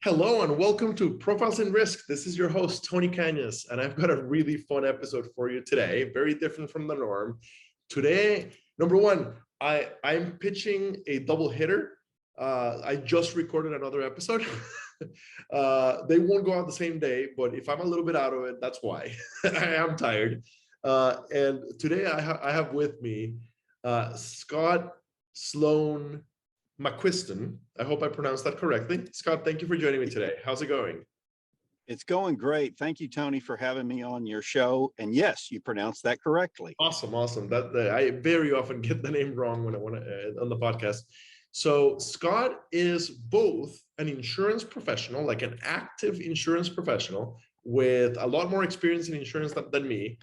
Hello and welcome to Profiles in Risk. This is your host, Tony Cañas, and I've got a really fun episode for you today, very different from the norm. Today, number one, I'm pitching a double hitter. I just recorded another episode. They won't go out the same day, but if I'm a little bit out of it, that's why. I am tired. And today I have with me Scott Sloan McQuiston. I hope I pronounced that correctly. Scott, thank you for joining me today. How's it going? It's going great. Thank you, Tony, for having me on your show. And yes, you pronounced that correctly. Awesome. I very often get the name wrong when I want to on the podcast. So Scott is both an insurance professional, like an active insurance professional with a lot more experience in insurance than me,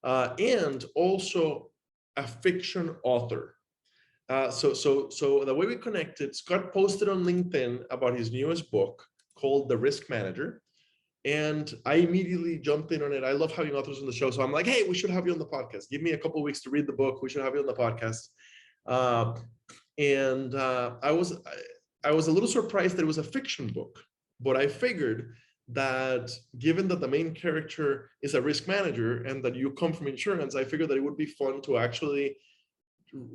and also a fiction author. So the way we connected, Scott posted on LinkedIn about his newest book called The Risk Manager. And I immediately jumped in on it. I love having authors on the show. So I'm like, hey, we should have you on the podcast. Give me a couple of weeks to read the book. We should have you on the podcast. I was a little surprised that it was a fiction book, but I figured that given that the main character is a risk manager and that you come from insurance, I figured that it would be fun to actually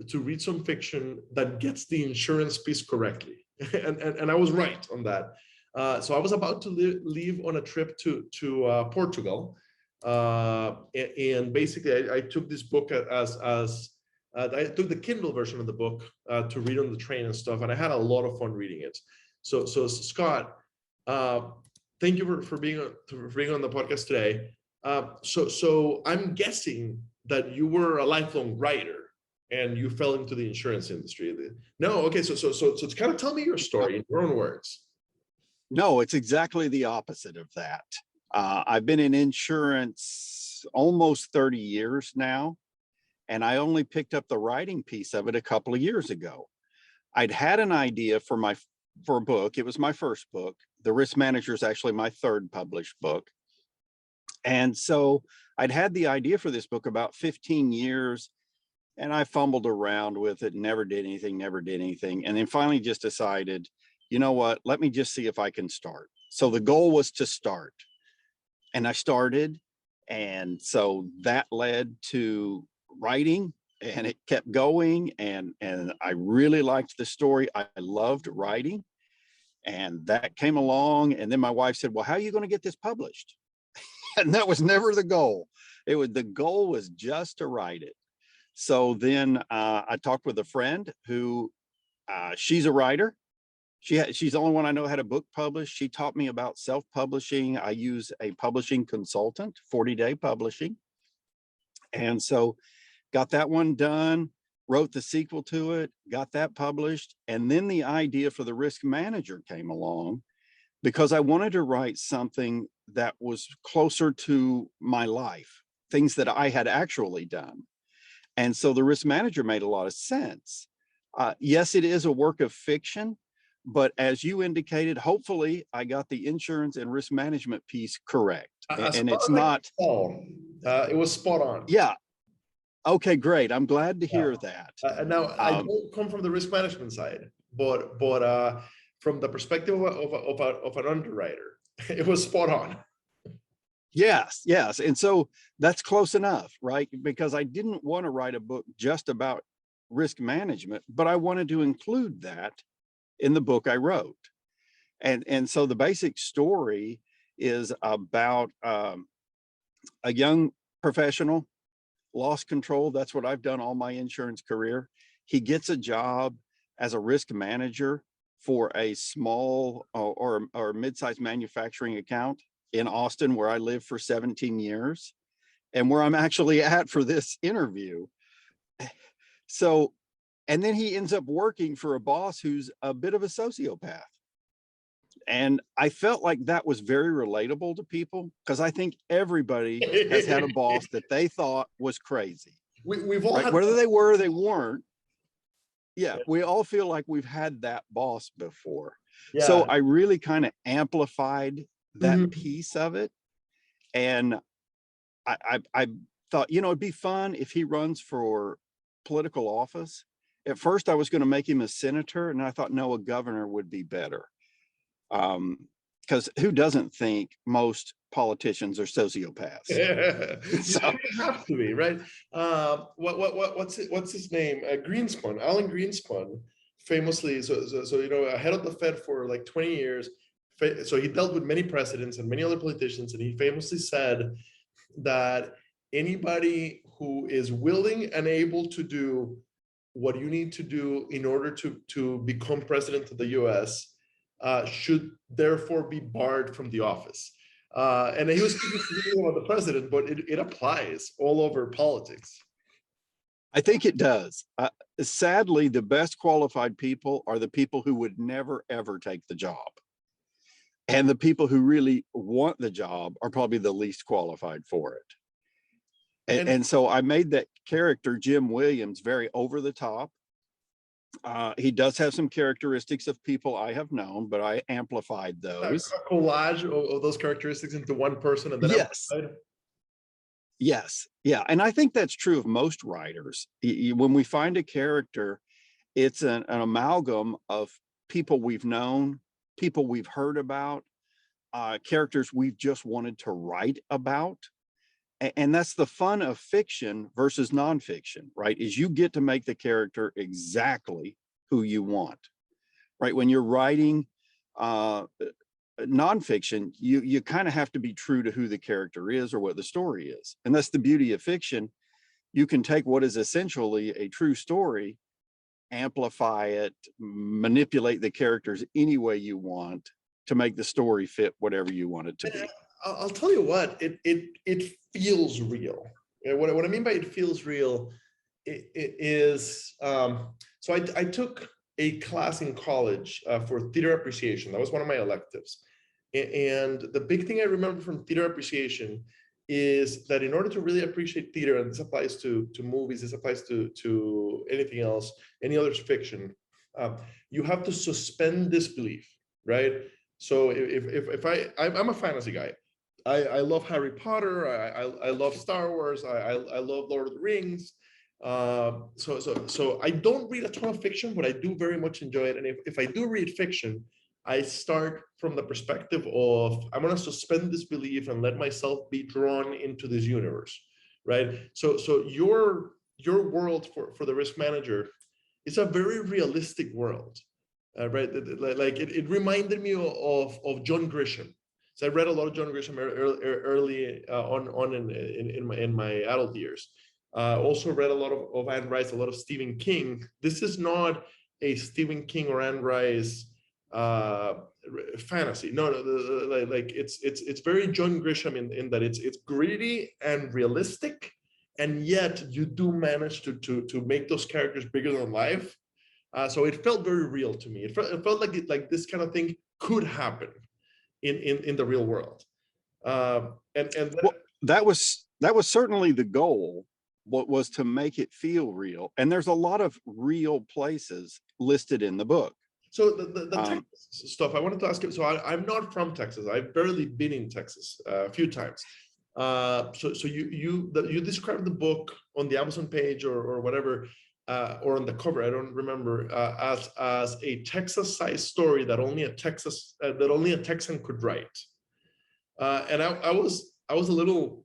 to read some fiction that gets the insurance piece correctly. and I was right on that. So I was about to leave on a trip to Portugal. And basically I took this book as I took the Kindle version of the book to read on the train and stuff. And I had a lot of fun reading it. So Scott, thank you for being on the podcast today. So I'm guessing that you were a lifelong writer and you fell into the insurance industry. No, okay. So kind of tell me your story in your own words. No, it's exactly the opposite of that. I've been in insurance almost 30 years now, and I only picked up the writing piece of it a couple of years ago. I'd had an idea for a book. It was my first book. The Risk Manager is actually my third published book. And so I'd had the idea for this book about 15 years. And I fumbled around with it, never did anything. And then finally just decided, you know what, let me just see if I can start. So the goal was to start. And I started. And so that led to writing, and it kept going. And I really liked the story. I loved writing. And that came along. And then my wife said, well, how are you going to get this published? And that was never the goal. The goal was just to write it. So then I talked with a friend who she's a writer. She's the only one I know had a book published. She taught me about self-publishing. I use a publishing consultant, 40-day publishing. And so got that one done, wrote the sequel to it, got that published. And then the idea for the Risk Manager came along because I wanted to write something that was closer to my life, things that I had actually done. And so the Risk Manager made a lot of sense. Yes, it is a work of fiction, but as you indicated, hopefully I got the insurance and risk management piece correct. And it's not. It was spot on. Yeah. Okay, great. I'm glad to hear that. Now, I don't come from the risk management side, but from the perspective of an underwriter, it was spot on. Yes. And so that's close enough, right? Because I didn't want to write a book just about risk management, but I wanted to include that in the book I wrote. And so the basic story is about a young professional, lost control. That's what I've done all my insurance career. He gets a job as a risk manager for a small or mid-sized manufacturing account in Austin, where I lived for 17 years and where I'm actually at for this interview. So, and then he ends up working for a boss who's a bit of a sociopath. And I felt like that was very relatable to people because I think everybody has had a boss that they thought was crazy. We've all had, whether they were or they weren't. Yeah, we all feel like we've had that boss before. Yeah. So I really kind of amplified that piece of it. And I thought, it'd be fun if he runs for political office. At first I was going to make him a senator, and I thought, no, a governor would be better. because who doesn't think most politicians are sociopaths? You So kind of have to be, right? What's his name? Greenspan, Alan Greenspan, famously. So you know, head of the Fed for like 20 years. So he dealt with many presidents and many other politicians, and he famously said that anybody who is willing and able to do what you need to do in order to become president of the US should therefore be barred from the office. And he was speaking about the president, but it applies all over politics. I think it does. Sadly, the best qualified people are the people who would never, ever take the job. And the people who really want the job are probably the least qualified for it. And so I made that character, Jim Williams, very over the top. He does have some characteristics of people I have known, but I amplified those. A collage of those characteristics into one person, and then yes. Yes. Yeah. And I think that's true of most writers. When we find a character, it's an amalgam of people we've known, people we've heard about, characters we've just wanted to write about. And that's the fun of fiction versus nonfiction, right? Is you get to make the character exactly who you want, right? When you're writing nonfiction, you kind of have to be true to who the character is or what the story is. And that's the beauty of fiction. You can take what is essentially a true story, amplify it, manipulate the characters any way you want to make the story fit whatever you want it to be. I'll tell you what, it feels real. What I mean by it feels real is, so I took a class in college for theater appreciation. That was one of my electives. And the big thing I remember from theater appreciation is that in order to really appreciate theater, and this applies to movies, this applies to anything else, any other fiction, you have to suspend disbelief, right? So I'm a fantasy guy. I love Harry Potter. I love Star Wars. I love Lord of the Rings. So I don't read a ton of fiction, but I do very much enjoy it. And if I do read fiction, I start from the perspective of I'm going to suspend disbelief and let myself be drawn into this universe, right? So your world for the risk manager is a very realistic world, right? Like it reminded me of John Grisham. So I read a lot of John Grisham early on in my adult years. Also read a lot of Anne Rice, a lot of Stephen King. This is not a Stephen King or Anne Rice fantasy. No, like it's very John Grisham in that it's gritty and realistic, and yet you do manage to make those characters bigger than life. So it felt very real to me. It felt like this kind of thing could happen in the real world. Well, that was certainly the goal. What was to make it feel real, and there's a lot of real places listed in the book. So the Texas stuff I wanted to ask you. So I'm not from Texas. I've barely been in Texas a few times. So you described the book on the Amazon page or whatever, or on the cover, I don't remember, as a Texas-sized story that only a Texan could write. And I was a little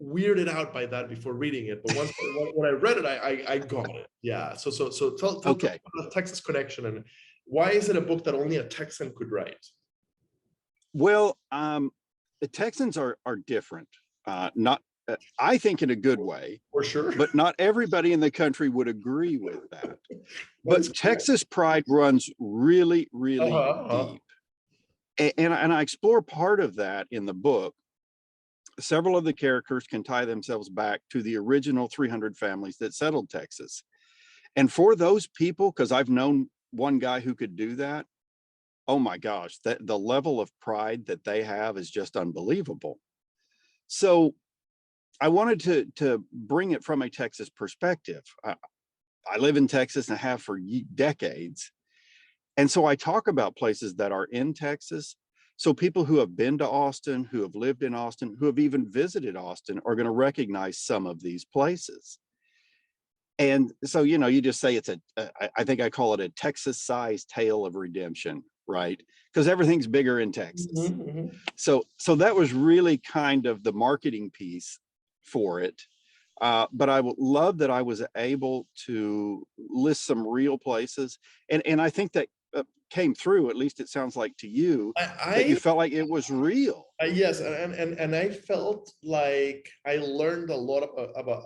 weirded out by that before reading it, but when I read it, I got it. Yeah. So tell Okay. me about the Texas connection, and why is it a book that only a Texan could write? Well, the Texans are different. Not, I think, in a good way, For sure. but not everybody in the country would agree with that. But Texas pride runs really, really deep. And I explore part of that in the book. Several of the characters can tie themselves back to the original 300 families that settled Texas. And for those people, because I've known one guy who could do that, oh my gosh, the level of pride that they have is just unbelievable. So I wanted to bring it from a Texas perspective. I live in Texas and have for decades. And so I talk about places that are in Texas. So people who have been to Austin, who have lived in Austin, who have even visited Austin are going to recognize some of these places. And so, you just say it's I think I call it a Texas-sized tale of redemption. right? Because everything's bigger in Texas. Mhm, mhm. So that was really kind of the marketing piece for it. But I would love that I was able to list some real places. And I think that came through, at least it sounds like to you, that you I felt like it was real. yes, and I felt like I learned a lot about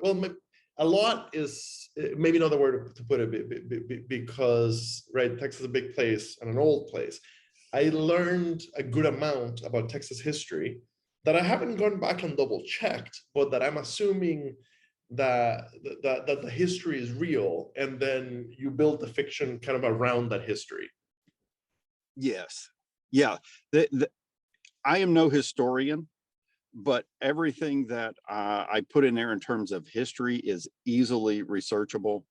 well, a lot is maybe not the word to put it because right, Texas is a big place and an old place. I learned a good amount about Texas history that I haven't gone back and double checked, but that I'm assuming that the history is real, and then you build the fiction kind of around that history. Yes. Yeah. I am no historian, but everything that I put in there in terms of history is easily researchable.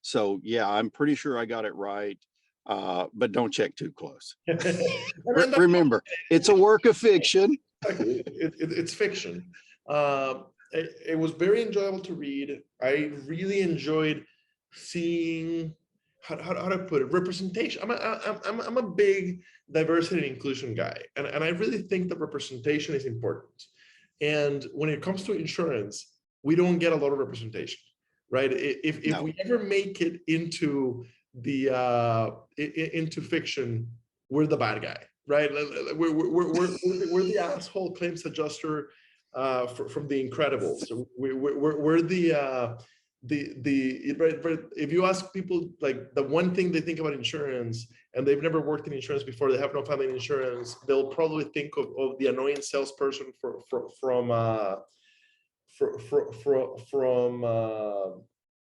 So yeah, I'm pretty sure I got it right. But don't check too close. Remember, it's a work of fiction. It's fiction. It was very enjoyable to read. I really enjoyed seeing how to put it, representation. I'm a big diversity and inclusion guy, and I really think that representation is important. And when it comes to insurance, we don't get a lot of representation, right? If No. we ever make it into the into fiction, we're the bad guy, right? We're the asshole claims adjuster from The Incredibles. So we're the right, if you ask people like the one thing they think about insurance and they've never worked in insurance before, they have no family insurance, they'll probably think of the annoying salesperson from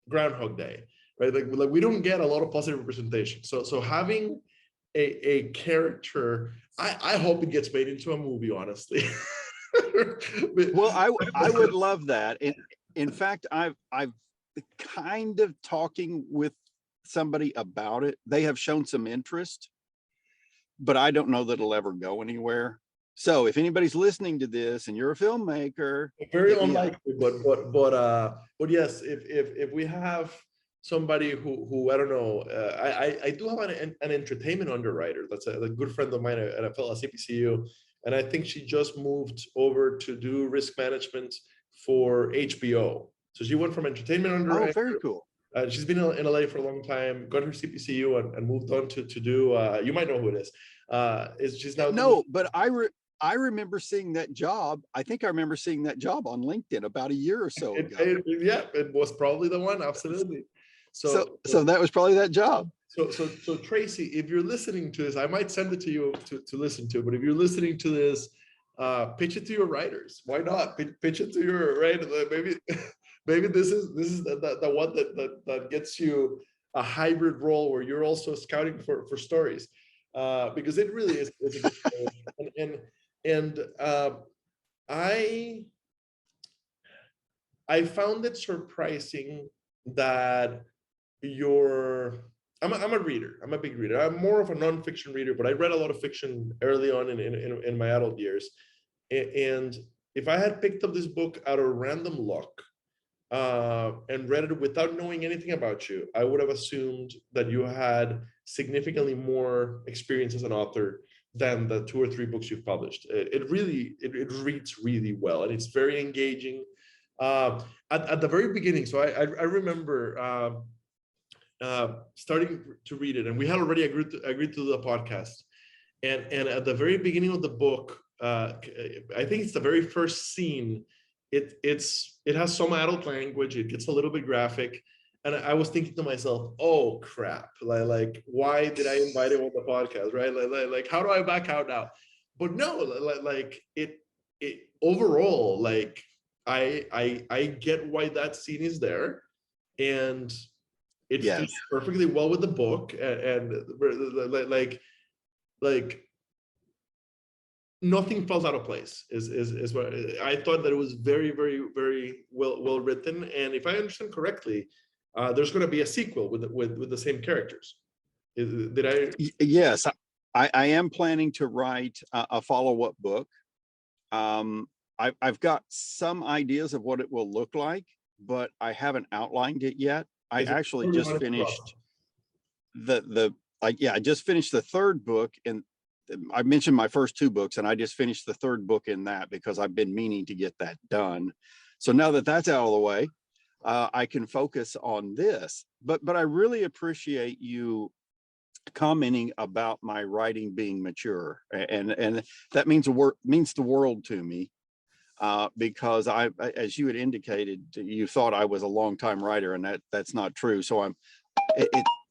Groundhog Day, right? Like we don't get a lot of positive representation. So having a character, I hope it gets made into a movie, honestly. Well, I would love that. In fact, I've kind of talking with somebody about it. They have shown some interest, but I don't know that it'll ever go anywhere. So if anybody's listening to this and you're a filmmaker, very unlikely, but yes, if we have somebody who I don't know, I do have an entertainment underwriter that's a good friend of mine at a fellow CPCU, and I think she just moved over to do risk management for HBO. So she went from entertainment underwriter. Oh, very cool. She's been in LA for a long time, got her CPCU and moved on to do, you might know who it is. She's now No, but I remember seeing that job. I think I remember seeing that job on LinkedIn about a year or so ago. Yeah, it was probably the one, absolutely. So that was probably that job. So Tracy, if you're listening to this, I might send it to you to listen to, but if you're listening to this, pitch it to your writers. Why not? Pitch it to your right? Maybe this is the one that gets you a hybrid role where you're also scouting for stories, because it really is. It's a good story. And I found it surprising that I'm a reader. I'm a big reader. I'm more of a nonfiction reader, but I read a lot of fiction early on in my adult years. And if I had picked up this book out of random luck and read it without knowing anything about you, I would have assumed that you had significantly more experience as an author than the 2 or 3 books you've published. It reads really well, and it's very engaging. At the very beginning, so I remember starting to read it, and we had already agreed to do the podcast. And at the very beginning of the book, I think it's the very first scene. It has some adult language. It gets a little bit graphic, and I was thinking to myself, "Oh crap! Like why did I invite him on the podcast? Right? Like how do I back out now?" But no, like it overall, like I get why that scene is there, and it fits perfectly well with the book, and like nothing falls out of place is what I thought. That it was very well written, and if I understand correctly, there's going to be a sequel with the same characters. Did I? Yes, I am planning to write a follow-up book. I've got some ideas of what it will look like, but I haven't outlined it yet. I actually just finished yeah, I just finished the third book, and I mentioned my first two books, and I just finished the third book in that because I've been meaning to get that done. So now that that's out of the way, I can focus on this. But I really appreciate you commenting about my writing being mature, and that means the world to me, because as you had indicated, you thought I was a long time writer, and that's not true. So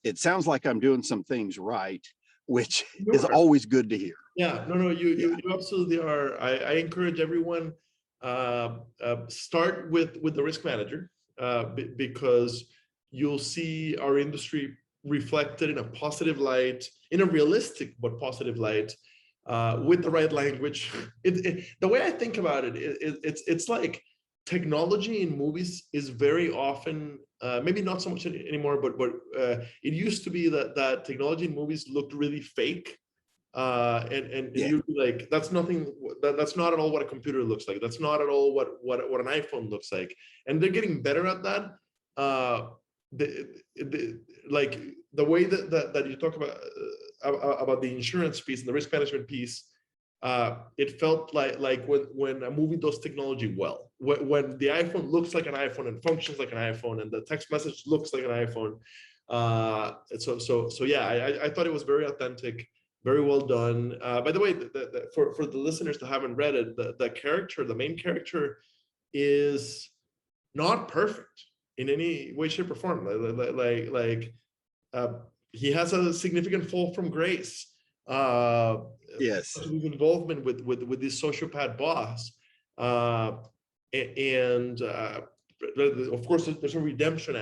it sounds like I'm doing some things right, which is always good to hear. Yeah, no, you absolutely are. I encourage everyone, start with the risk manager, because you'll see our industry reflected in a positive light, in a realistic but positive light, with the right language. The way I think about it's like technology in movies is very often, maybe not so much anymore, but it used to be that technology in movies looked really fake. And Yeah. you'd be like, that's nothing, that's not at all what a computer looks like. That's not at all what an iPhone looks like. And they're getting better at that. Like the way that you talk about the insurance piece and the risk management piece, it felt like when a movie does technology well, when the iPhone looks like an iPhone and functions like an iPhone, and the text message looks like an iPhone. So yeah, I thought it was very authentic, very well done. By the way, for the listeners that haven't read it, the main character is not perfect in any way, shape, or form. He has a significant fall from grace. Yes. His involvement with this sociopath boss, and of course there's a redemption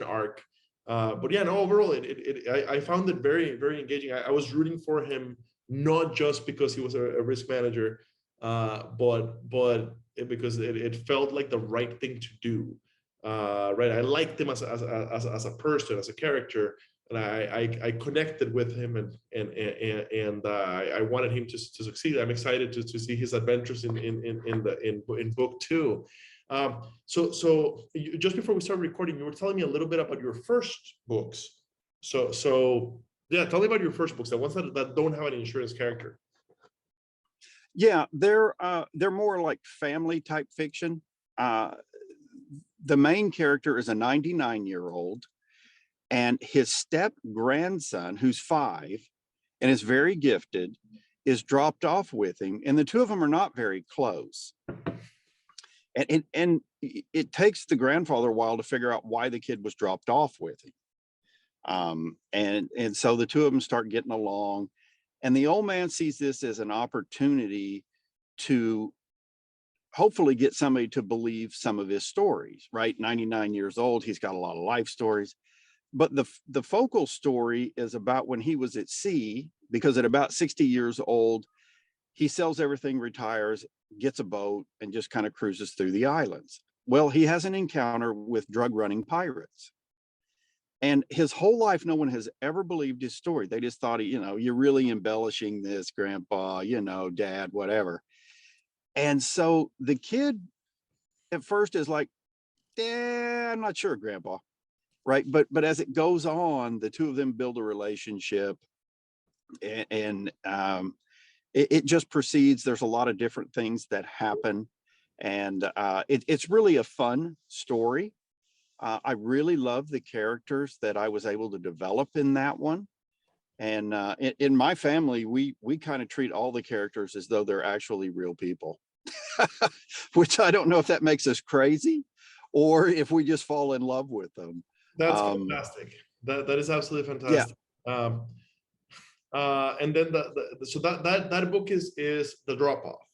arc. But yeah, no, overall, I found it very, very engaging. I was rooting for him, not just because he was a risk manager, but because it felt like the right thing to do. Right, I liked him as a person, as a character, and I connected with him, and I wanted him to succeed. I'm excited to see his adventures in book two. So just before we started recording, you were telling me a little bit about your first books. So yeah, tell me about your first books, the ones that don't have an insurance character. Yeah, they're more like family type fiction. The main character is a 99-year-old, and his step grandson, who's 5 and is very gifted, is dropped off with him, and the two of them are not very close. And it takes the grandfather a while to figure out why the kid was dropped off with him. And so the two of them start getting along, and the old man sees this as an opportunity to hopefully get somebody to believe some of his stories, right? 99 years old, he's got a lot of life stories. But the focal story is about when he was at sea, because at about 60 years old, he sells everything, retires, gets a boat, and just kind of cruises through the islands. Well, he has an encounter with drug running pirates. And his whole life, no one has ever believed his story. They just thought, you're really embellishing this, Grandpa, Dad, whatever. And so the kid at first is like, I'm not sure, Grandpa. Right. But as it goes on, the two of them build a relationship, and it just proceeds. There's a lot of different things that happen, and it's really a fun story. I really love the characters that I was able to develop in that one. And in my family, we kind of treat all the characters as though they're actually real people, which I don't know if that makes us crazy or if we just fall in love with them. That's fantastic. That is absolutely fantastic. Yeah. And then so that book is The Drop Off,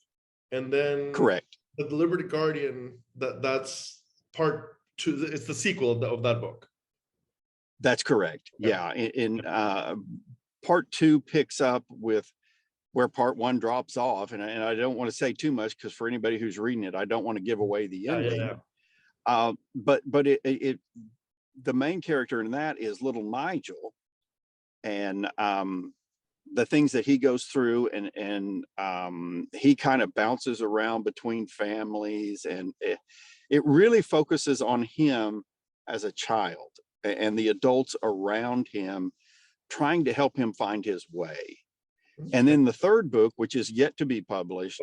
and then correct, The Deliberate Guardian. That's part 2. It's the sequel of that book. That's correct. Yeah. In part 2 picks up with where part 1 drops off, and I don't want to say too much, because for anybody who's reading it, I don't want to give away the ending. But the main character in that is little Nigel, and the things that he goes through, and he kind of bounces around between families, and it really focuses on him as a child and the adults around him trying to help him find his way. And then the third book, which is yet to be published,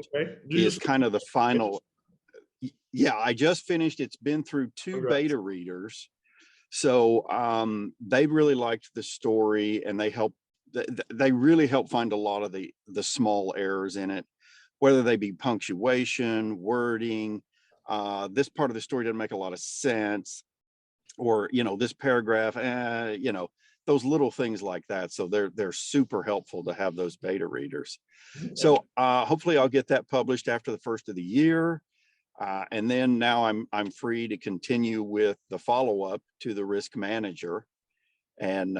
is kind of the final. Yeah, I just finished. It's been through 2 beta readers. So they really liked the story, and they really help find a lot of the small errors in it, whether they be punctuation, wording, this part of the story doesn't make a lot of sense, or, this paragraph, those little things like that. So they're super helpful to have those beta readers. So hopefully I'll get that published after the first of the year. And then now I'm free to continue with the follow-up to the Risk Manager. And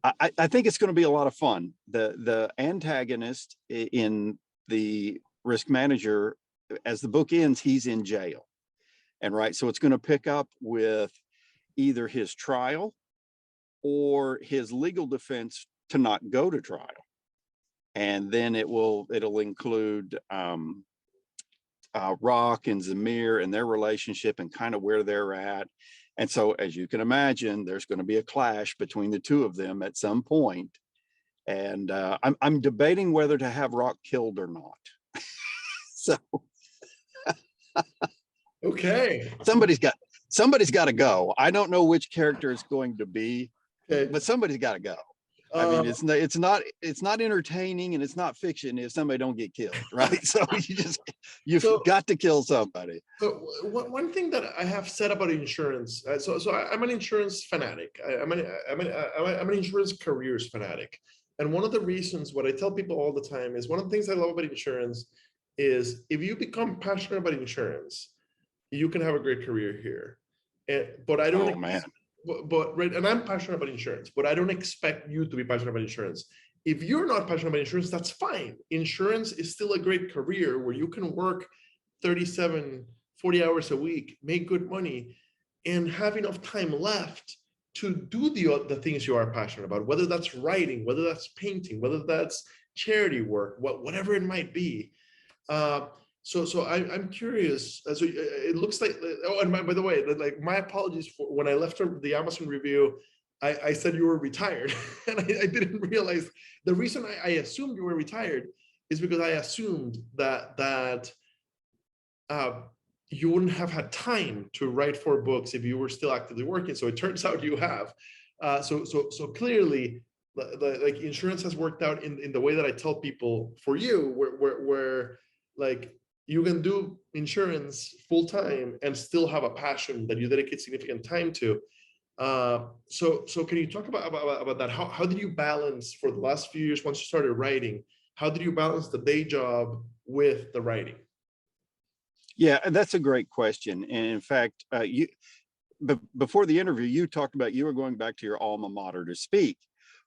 I think it's going to be a lot of fun. The antagonist in the Risk Manager, as the book ends, he's in jail. And so it's going to pick up with either his trial or his legal defense to not go to trial. And then it'll include Rock and Zamir and their relationship and kind of where they're at. And so, as you can imagine, there's going to be a clash between the two of them at some point. And I'm debating whether to have Rock killed or not. So, okay, somebody's got to go. I don't know which character it's going to be, but somebody's got to go. I mean, it's not entertaining, and it's not fiction if somebody don't get killed, right? So you've got to kill somebody. So one thing that I have said about insurance, I'm an insurance fanatic. I'm an insurance careers fanatic, and one of the reasons, what I tell people all the time, is one of the things I love about insurance is if you become passionate about insurance, you can have a great career here. But I don't. Oh man. But right, and I'm passionate about insurance, but I don't expect you to be passionate about insurance. If you're not passionate about insurance, that's fine. Insurance is still a great career where you can work 37, 40 hours a week, make good money, and have enough time left to do the things you are passionate about, whether that's writing, whether that's painting, whether that's charity work, whatever it might be. So I'm curious. So it looks like. Oh, and by the way, like, my apologies for when I left the Amazon review. I said you were retired, and I didn't realize the reason I assumed you were retired is because I assumed that you wouldn't have had time to write 4 books if you were still actively working. So it turns out you have. So clearly, like, insurance has worked out in the way that I tell people for you, where like, you can do insurance full time and still have a passion that you dedicate significant time to. So can you talk about that? How did you balance for the last few years, once you started writing, how did you balance the day job with the writing? Yeah, that's a great question. And in fact, before the interview, you talked about you were going back to your alma mater to speak.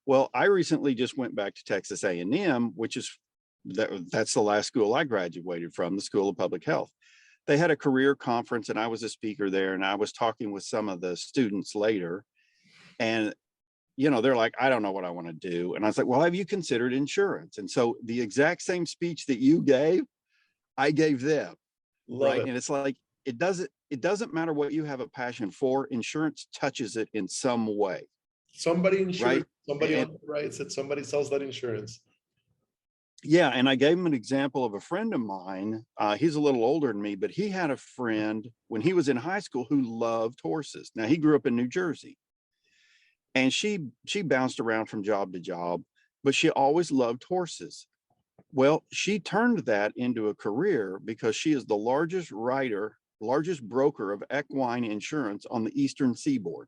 Well, I recently just went back to Texas A&M, which is that's the last school I graduated from, the School of Public Health. They had a career conference, and I was a speaker there, and I was talking with some of the students later, and they're like, I don't know what I want to do. And I was like, well, have you considered insurance? And so the exact same speech that you gave, I gave them. Love it. And it's like, it doesn't matter what you have a passion for, insurance touches it in some way. Somebody insures, right? Somebody writes it, somebody sells that insurance. Yeah, and I gave him an example of a friend of mine. He's a little older than me, but he had a friend when he was in high school who loved horses. Now, he grew up in New Jersey, and she bounced around from job to job, but she always loved horses. Well, she turned that into a career because she is the largest broker of equine insurance on the Eastern Seaboard.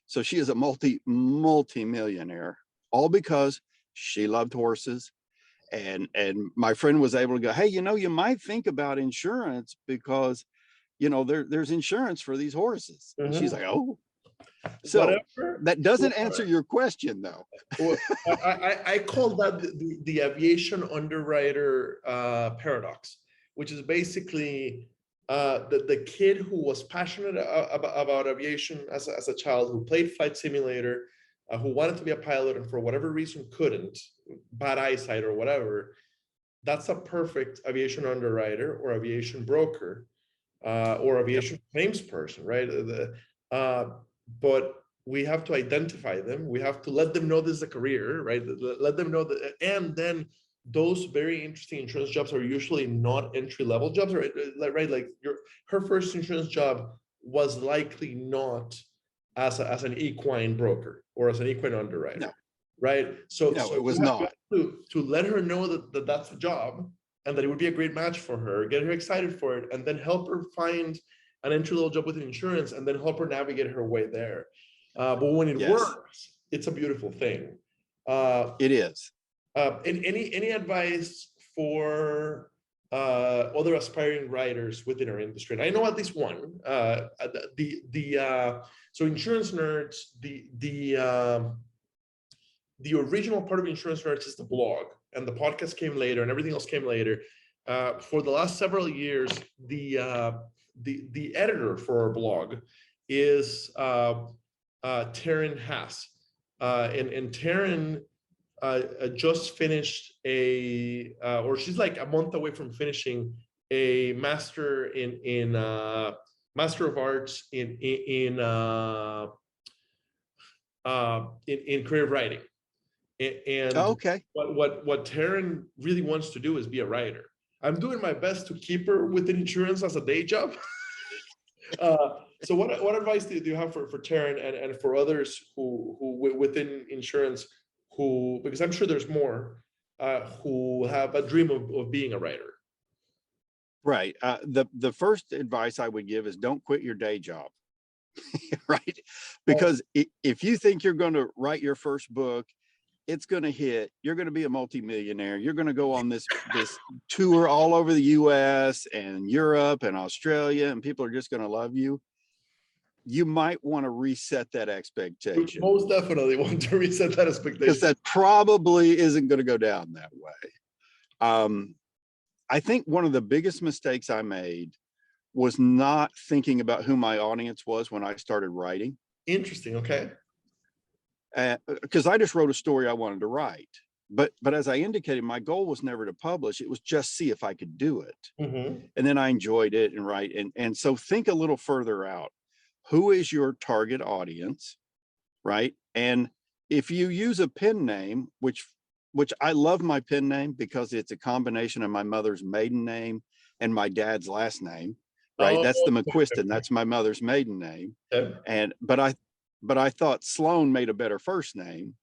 So she is a multi-millionaire, all because she loved horses. And my friend was able to go, hey, you might think about insurance because, there's insurance for these horses. Mm-hmm. And she's like, oh, so that doesn't answer your question, though. Well, I call that the aviation underwriter paradox, which is basically the kid who was passionate about aviation as a child, who played flight simulator, who wanted to be a pilot and for whatever reason couldn't, bad eyesight or whatever. That's a perfect aviation underwriter or aviation broker or aviation claims person, right? But we have to identify them. We have to let them know this is a career, right? Let them know that, and then those very interesting insurance jobs are usually not entry-level jobs, right? Like her first insurance job was likely not as an equine broker or as an equine underwriter, No, right? no, it was You have not. to let her know that that's a job and that it would be a great match for her, get her excited for it, and then help her find an entry-level job within insurance, and then help her navigate her way there. But when it Yes, works, it's a beautiful thing. it is. And any advice for other aspiring writers within our industry? And I know at least one. So insurance nerds, the original part of insurance nerds is the blog, and the podcast came later, and everything else came later. For the last several years, the editor for our blog is Taryn Haas, and Taryn just finished or she's like a month away from finishing a master in Master of Arts in creative writing. And Okay. what Taryn really wants to do is be a writer. I'm doing my best to keep her within insurance as a day job. So what advice do you have for Taryn and for others who within insurance, who, because I'm sure there's more, who have a dream of being a writer? Right. The first advice I would give is don't quit your day job. Right. Because if you think you're going to write your first book, it's going to hit, you're going to be a multimillionaire. You're going to go on this tour all over the US and Europe and Australia, and people are just going to love you. You might want to reset that expectation. Most definitely want to reset that expectation. Because that probably isn't going to go down that way. I think one of the biggest mistakes I made was not thinking about who my audience was when I started writing. Interesting. Okay. Because I just wrote a story I wanted to write. But as I indicated, my goal was never to publish. It was just see if I could do it. Mm-hmm. And then I enjoyed it and write. And so think a little further out. Who is your target audience, right? And if you use a pen name, which I love my pen name because it's a combination of my mother's maiden name and my dad's last name, right? That's the McQuiston. That's my mother's maiden name. Okay. But I thought Sloane made a better first name.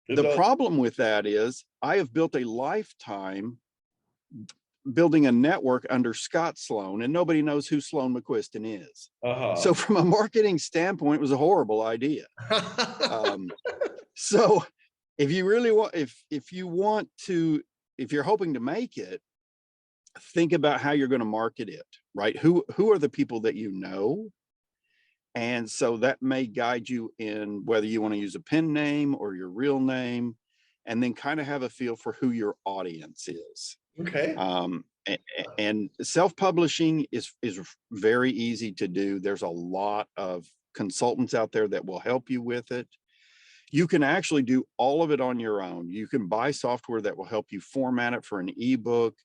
The problem with that is I have built a lifetime building a network under Scott Sloan, and nobody knows who Sloane McQuiston is. So from a marketing standpoint, it was a horrible idea. So if you really want, if you're hoping to make it, think about how you're going to market it, right? Who are the people that you know? And so that may guide you in whether you want to use a pen name or your real name, and then kind of have a feel for who your audience is. Okay. And self-publishing is very easy to do. There's a lot of consultants out there that will help you with it. You can actually do all of it on your own. You can buy software that will help you format it for an ebook.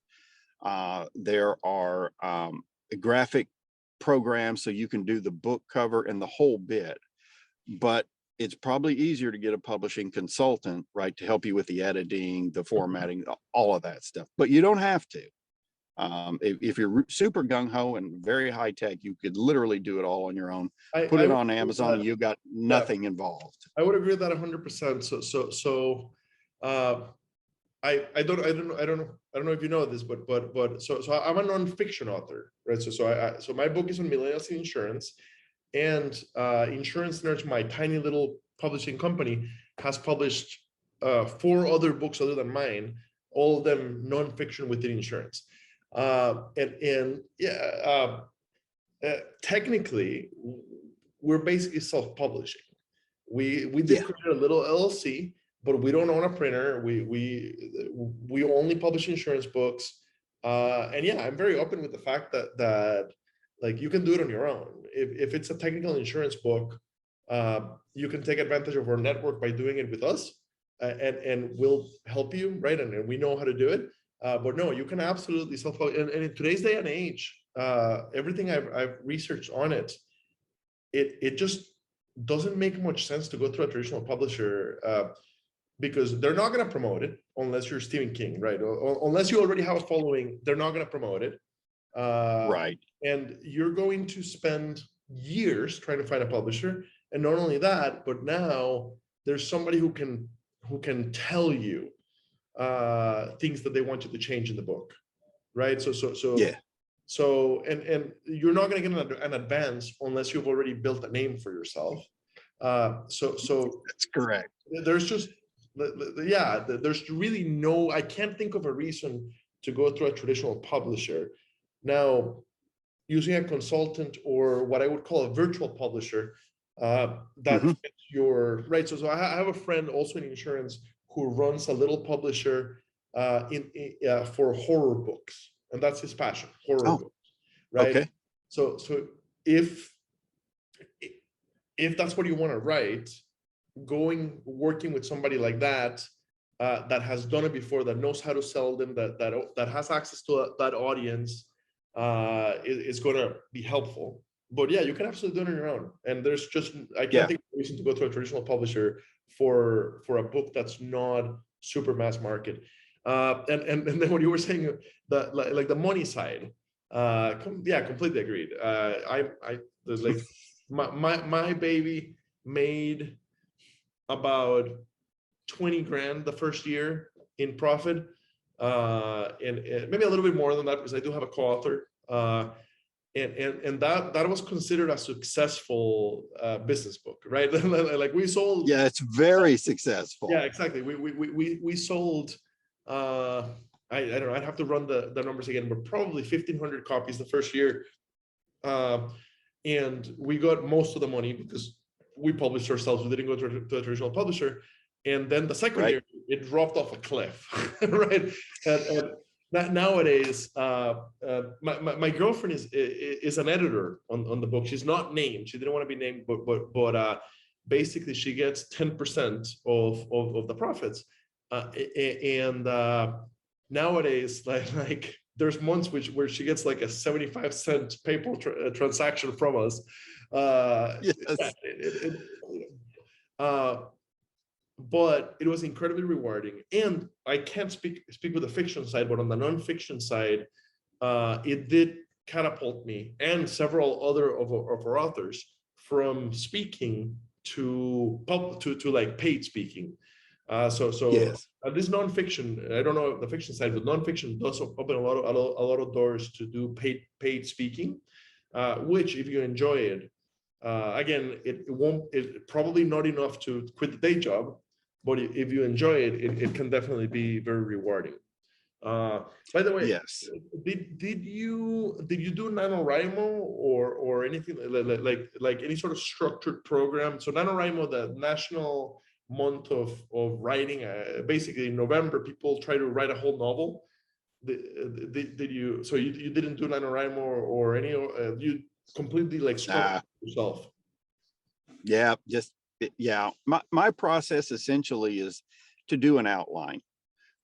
There are graphic programs so you can do the book cover and the whole bit. But it's probably easier to get a publishing consultant, right, to help you with the editing, the formatting, all of that stuff. But you don't have to. If you're super gung-ho and very high tech, you could literally do it all on your own. Put it on Amazon and you got nothing involved. I would agree with that 100%. So I don't know if you know this, but so I'm a nonfiction author, right? So my book is on millennials in insurance, and Insurance Nerds, my tiny little publishing company, has published 4 other books other than mine, all of them nonfiction within insurance. Technically, we're basically self-publishing. We did create a little LLC, but we don't own a printer. We only publish insurance books. And yeah, I'm very open with the fact that like you can do it on your own. If it's a technical insurance book, you can take advantage of our network by doing it with us, and we'll help you, right? And we know how to do it. But no, you can absolutely self-publish. And in today's day and age, everything I've researched on it just doesn't make much sense to go through a traditional publisher, because they're not going to promote it unless you're Stephen King, right? Or unless you already have a following, they're not going to promote it. Right. And you're going to spend years trying to find a publisher. And not only that, but now there's somebody who can tell you things that they want you to change in the book, right? Yeah. And you're not going to get an advance unless you've already built a name for yourself. So That's correct. there's just, yeah, there's really no, I can't think of a reason to go through a traditional publisher. Now, using a consultant or what I would call a virtual publisher, that fits your, right. So I have a friend also in insurance who runs a little publisher for horror books, and that's his passion, horror books, right? Okay. So if that's what you want to write, working with somebody like that, that has done it before, that knows how to sell them, that has access to that audience, is going to be helpful. But yeah, you can absolutely do it on your own. And there's just, I can't think of a reason to go to a traditional publisher for a book that's not super mass market. And then when you were saying like the money side, yeah, completely agreed. Like my baby made about 20 grand the first year in profit, and maybe a little bit more than that because I do have a co-author, and that was considered a successful business book, right? Like we sold. Yeah, it's very successful. Yeah, exactly. We sold. I don't know. I'd have to run the numbers again, but probably 1,500 copies the first year, and we got most of the money because we published ourselves. We didn't go to a traditional publisher. And then the second year, it dropped off a cliff, right? And nowadays, my girlfriend is an editor on the book. She's not named. She didn't want to be named, but basically she gets 10% of the profits. And nowadays, like there's months where she gets like a 75-cent PayPal transaction from us. Yes. But it was incredibly rewarding. And I can't speak with the fiction side, but on the nonfiction side, it did catapult me and several other of our authors from speaking to like paid speaking. So Yes. at least nonfiction, I don't know the fiction side, but nonfiction does open a lot of doors to do paid speaking, which if you enjoy it, again, it probably not enough to quit the day job, but if you enjoy it, it can definitely be very rewarding. By the way, yes, did you do NaNoWriMo or anything like any sort of structured program? So NaNoWriMo, the National Month of Writing, basically in November, people try to write a whole novel. Did you? So you didn't do NaNoWriMo or any? You completely like structured yourself? Yeah, my process essentially is to do an outline,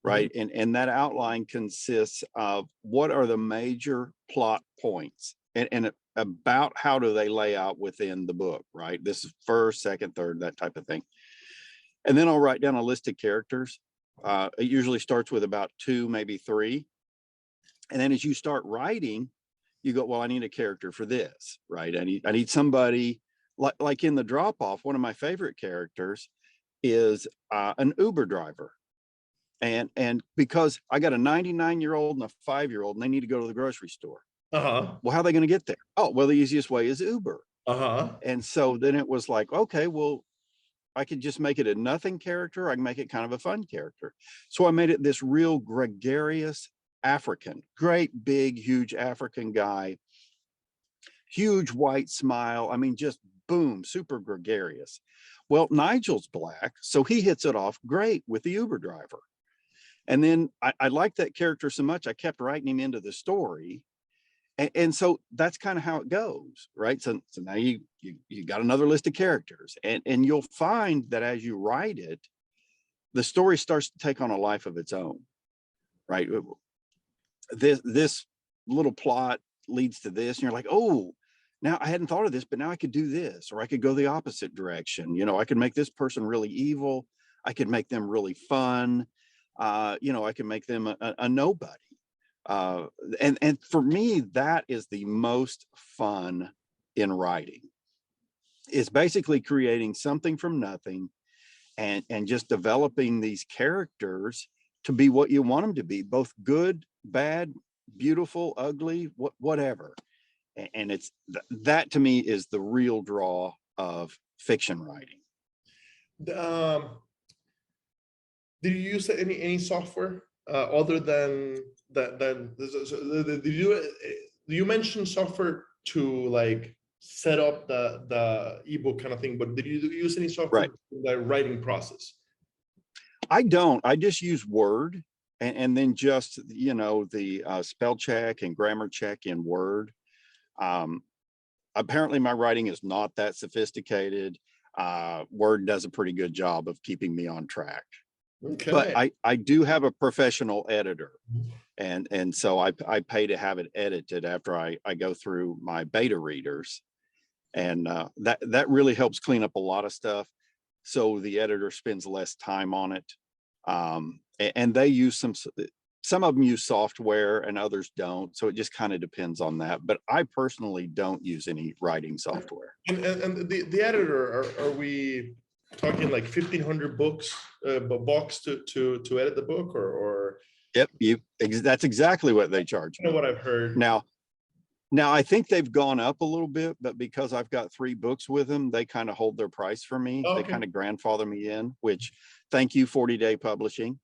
right? And that outline consists of what are the major plot points and about how do they lay out within the book, right? This is first, second, third, that type of thing. And then I'll write down a list of characters. It usually starts with about 2, maybe 3. And then as you start writing, you go, well, I need a character for this, right? I need somebody like in the drop off. One of my favorite characters is an Uber driver. And because I got a 99-year-old and a 5-year-old and they need to go to the grocery store. Well, how are they going to get there? Oh, well, the easiest way is Uber. And so then it was like, okay, well, I could just make it a nothing character. I can make it kind of a fun character. So I made it this real gregarious African, great, big, huge African guy, huge white smile. I mean, just boom, super gregarious. Well, Nigel's Black, so he hits it off great with the Uber driver. And then I liked that character so much, I kept writing him into the story. And so that's kind of how it goes, right? So now you got another list of characters, and you'll find that as you write it, the story starts to take on a life of its own, right? This little plot leads to this, and you're like, oh, now I hadn't thought of this, but now I could do this, or I could go the opposite direction. You know, I could make this person really evil. I could make them really fun. You know, I can make them a nobody. And for me, that is the most fun in writing. Is basically creating something from nothing and just developing these characters to be what you want them to be, both good, bad, beautiful, ugly, whatever. And it's that to me is the real draw of fiction writing. Did you use any software other than that? You mentioned software to like set up the ebook kind of thing, but did you use any software Right. in the writing process? I don't. I just use Word and then just, you know, the spell check and grammar check in Word. Apparently my writing is not that sophisticated. Word does a pretty good job of keeping me on track. Okay. But I do have a professional editor, and so I pay to have it edited after I go through my beta readers, and that really helps clean up a lot of stuff. So the editor spends less time on it, and they use some of them use software and others don't. So it just kind of depends on that. But I personally don't use any writing software. And the editor, are we talking like 1,500 bucks to edit the book, or? Yep, that's exactly what they charge me. You know what I've heard. Now I think they've gone up a little bit, but because I've got 3 books with them, they kind of hold their price for me. Okay. They kind of grandfather me in, which thank you 40 Day Publishing.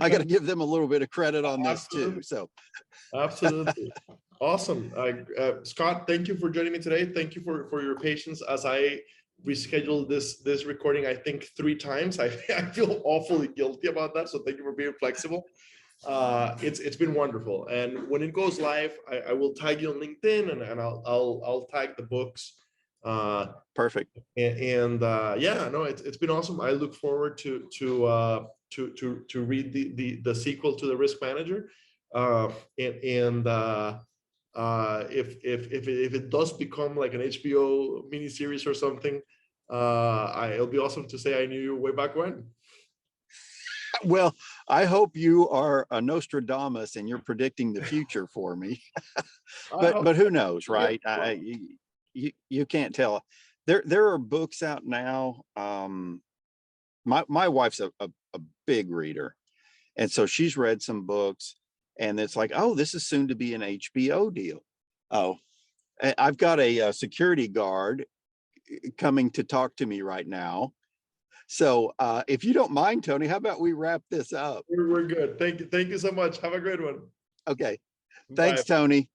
I got to give them a little bit of credit on this too. So absolutely. Awesome. Scott, thank you for joining me today. Thank you for your patience as I rescheduled this recording, I think 3 times. I feel awfully guilty about that. So thank you for being flexible. It's been wonderful. And when it goes live, I will tag you on LinkedIn and I'll tag the books. Perfect. And yeah, no, it's been awesome. I look forward to read the sequel to The Risk Manager. If it does become like an HBO miniseries or something, it'll be awesome to say I knew you way back when. Well, I hope you are a Nostradamus and you're predicting the future for me. but who knows, right? You can't tell. There are books out now. My wife's a big reader, and so she's read some books, and it's like, oh, this is soon to be an HBO deal. Oh, I've got a security guard coming to talk to me right now. So if you don't mind, Tony, how about we wrap this up? We're good. Thank you so much. Have a great one. Okay. Thanks, Tony.